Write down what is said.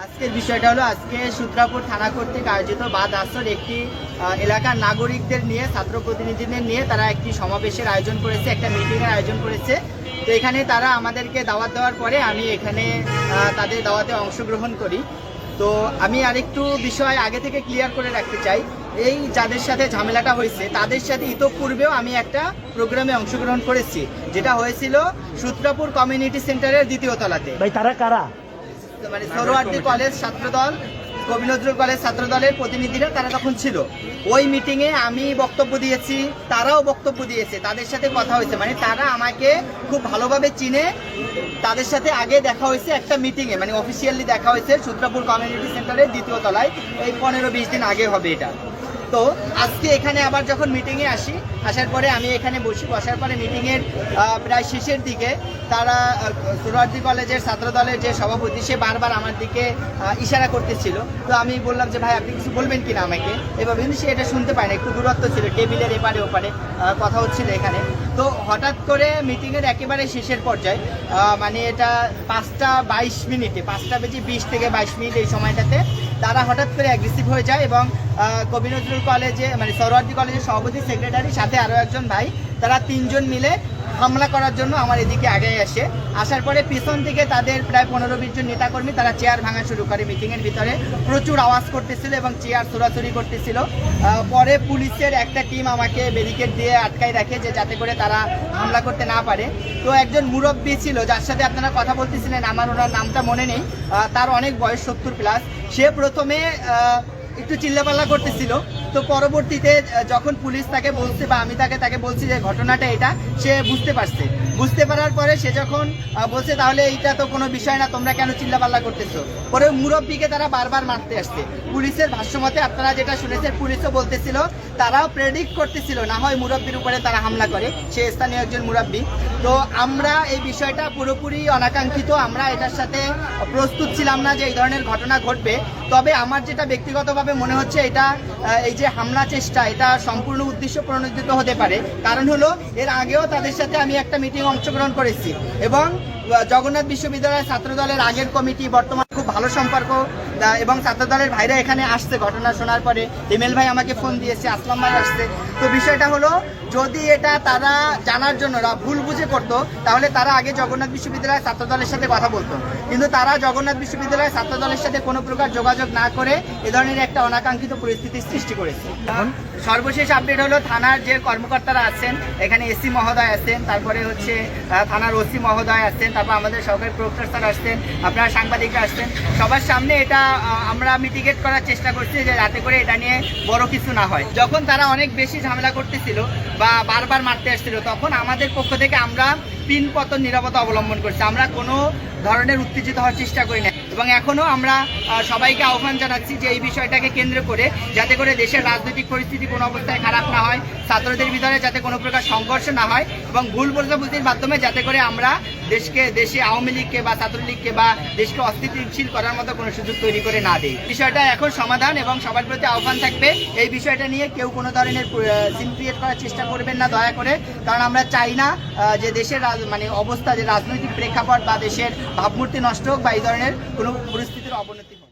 আজকের বিষয়টা হলো আজকে সূত্রাপুর থানা কর্তৃক আয়োজিত বাদ আসর একটি এলাকার নাগরিকদের নিয়ে ছাত্র প্রতিনিধিদের নিয়ে তারা একটি সমাবেশের আয়োজন করেছে, একটা মিটিংয়ের আয়োজন করেছে। তো এখানে তারা আমাদেরকে দাওয়াত দেওয়ার পরে আমি এখানে তাদের দাওয়াতে অংশগ্রহণ করি। তো আমি আরেকটু বিষয় আগে থেকে ক্লিয়ার করে রাখতে চাই, এই যাদের সাথে ঝামেলাটা হয়েছে তাদের সাথে ইতোপূর্বেও আমি একটা প্রোগ্রামে অংশগ্রহণ করেছি, যেটা হয়েছিল সূত্রাপুর কমিউনিটি সেন্টারের দ্বিতীয় তলাতে। ভাই তারা কারা? মানে সরোয়ার্দী কলেজ ছাত্রদল, কবি নজরুল কলেজ ছাত্রদলের প্রতিনিধিরা তারা তখন ছিল। ওই মিটিংয়ে আমি বক্তব্য দিয়েছি, তারাও বক্তব্য দিয়েছে, তাদের সাথে কথা হয়েছে, মানে তারা আমাকে খুব ভালোভাবে চিনে। তাদের সাথে আগে দেখা হয়েছে একটা মিটিংয়ে, মানে অফিসিয়ালি দেখা হয়েছে সূত্রাপুর কমিউনিটি সেন্টারের দ্বিতীয় তলায়, এই 15-20 দিন আগে হবে এটা। তো আজকে এখানে আবার যখন মিটিংয়ে আসার পরে আমি এখানে বসার পরে মিটিংয়ের প্রায় শেষের দিকে তারা সোহরাওয়ার্দী কলেজের ছাত্রদলের যে সভাপতি সে বারবার আমার দিকে ইশারা করতেছিল। তো আমি বললাম যে ভাই আপনি কিছু বলবেন কিনা আমাকে, এবার কিন্তু সে এটা শুনতে পায় না, একটু দূরত্ব ছিল, টেবিলের এপারে ওপারে কথা হচ্ছিল এখানে। তো হঠাৎ করে মিটিংয়ের একেবারে শেষের পর্যায়ে মানে এটা 5:22 5:20 থেকে 22 এই সময়টাতে তারা হঠাৎ করে অ্যাগ্রেসিভ হয়ে যায় এবং কবি নজরুল কলেজে মানে সোহরাওয়ার্দী কলেজের সভাপতি সেক্রেটারি সাথে আরও একজন ভাই, তারা 3 জন মিলে হামলা করার জন্য আমার এদিকে আগে আসার পরে পিছন থেকে তাদের প্রায় 15-20 জন নেতাকর্মী তারা চেয়ার ভাঙা শুরু করে। মিটিংয়ের ভিতরে প্রচুর আওয়াজ করতেছিল এবং চেয়ার ছোড়াছুড়ি করতেছিল। পরে পুলিশের একটা টিম আমাকে ব্যারিকেড দিয়ে আটকাই রাখে যে যাতে করে তারা হামলা করতে না পারে। তো একজন মুরব্বী ছিল যার সাথে আপনারা কথা বলতেছিলেন, আমার ওনার নামটা মনে নেই, তার অনেক বয়স 70+। সে প্রথমে একটু চিল্লাপাল্লা করতেছিল। তো পরবর্তীতে যখন পুলিশ তাকে বলছে বা আমি তাকে বলছি যে ঘটনাটা এটা, সে বুঝতে পারার পরে সে যখন বলছে তাহলে এইটা তো কোনো বিষয় না, তোমরা কেন চিল্লাপাল্লা করতেছো, পরে মুরব্বীকে তারা বারবার মারতে আসছে। পুলিশের ভাষ্যমতে আপনারা যেটা শুনেছেন, পুলিশও বলতেছিল তারাও প্রেডিক্ট করতেছিল না হয় মুরব্বীর উপরে তারা হামলা করে, সে স্থানীয় একজন মুরব্বী। তো আমরা এই বিষয়টা পুরোপুরি অনাকাঙ্ক্ষিত, আমরা এটার সাথে প্রস্তুত ছিলাম না যে এই ধরনের ঘটনা ঘটবে। তবে আমার যেটা ব্যক্তিগতভাবে মনে হচ্ছে এটা এই যে হামলা চেষ্টা এটা সম্পূর্ণ উদ্দেশ্য প্রণোদিত হতে পারে। কারণ হলো এর আগেও তাদের সাথে আমি একটা মিটিং অংশগ্রহণ করেছি এবং জগন্নাথ বিশ্ববিদ্যালয়ের ছাত্রদলের আগের কমিটি বর্তমানে খুব ভালো সম্পর্ক এবং ছাত্রদলের ভাইরা এখানে আসছে ঘটনা শোনার পরে। এমএল ভাই আমাকে ফোন দিয়েছে, আসলাম ভাই আসছে। তো বিষয়টা হলো যদি এটা তারা জানার জন্য ভুল বুঝে করতো তাহলে তারা আগে জগন্নাথ বিশ্ববিদ্যালয়ের ছাত্রদলের সাথে কথা বলতো, কিন্তু তারা জগন্নাথ বিশ্ববিদ্যালয়ের ছাত্রদলের সাথে কোনো প্রকার যোগাযোগ না করে এ ধরনের একটা অনাকাঙ্ক্ষিত পরিস্থিতির সৃষ্টি করেছে। সর্বশেষ আপডেট হলো থানার যে কর্মকর্তারা আছেন, এখানে এসি মহোদয় আছেন, তারপরে হচ্ছে থানার ওসি মহোদয় আছেন, তারপর আমাদের সরকারি প্রক্টর স্যার আসছেন, আপনারা সাংবাদিকরা আসছেন। সবার সামনে এটা আমরা মিটিগেট করার চেষ্টা করছি যে যাতে করে এটা নিয়ে বড় কিছু না হয়। যখন তারা অনেক বেশি ঝামেলা করতেছিল বা বারবার মারতে আসছিল, তখন আমাদের পক্ষ থেকে আমরা পিনপতন নিরাপত্তা অবলম্বন করছি, আমরা কোনো ধরনের উত্তেজিত হওয়ার চেষ্টা করি না। এবং এখনও আমরা সবাইকে আহ্বান জানাচ্ছি যে এই বিষয়টাকে কেন্দ্র করে যাতে করে দেশের রাজনৈতিক পরিস্থিতি কোনো অবস্থায় খারাপ না হয়, ছাত্রদের ভিতরে যাতে কোনো প্রকার সংঘর্ষ না হয় এবং ভুল বোঝাবুঝির মাধ্যমে যাতে করে আমরা দেশে আওয়ামী লীগকে বা ছাত্রলীগকে বা দেশকে অস্থিতিশীল করার মতো কোনো সুযোগ তৈরি করে না দেয়। বিষয়টা এখন সমাধান এবং সবার প্রতি আহ্বান থাকবে এই বিষয়টা নিয়ে কেউ কোনো ধরনের সিন ক্রিয়েট করার চেষ্টা করবেন না দয়া করে, কারণ আমরা চাই না যে দেশের মানে অবস্থা, যে রাজনৈতিক প্রেক্ষাপট বা দেশের ভাবমূর্তি নষ্ট হোক বা এই ধরনের কোনো পরিস্থিতির অবনতি হোক।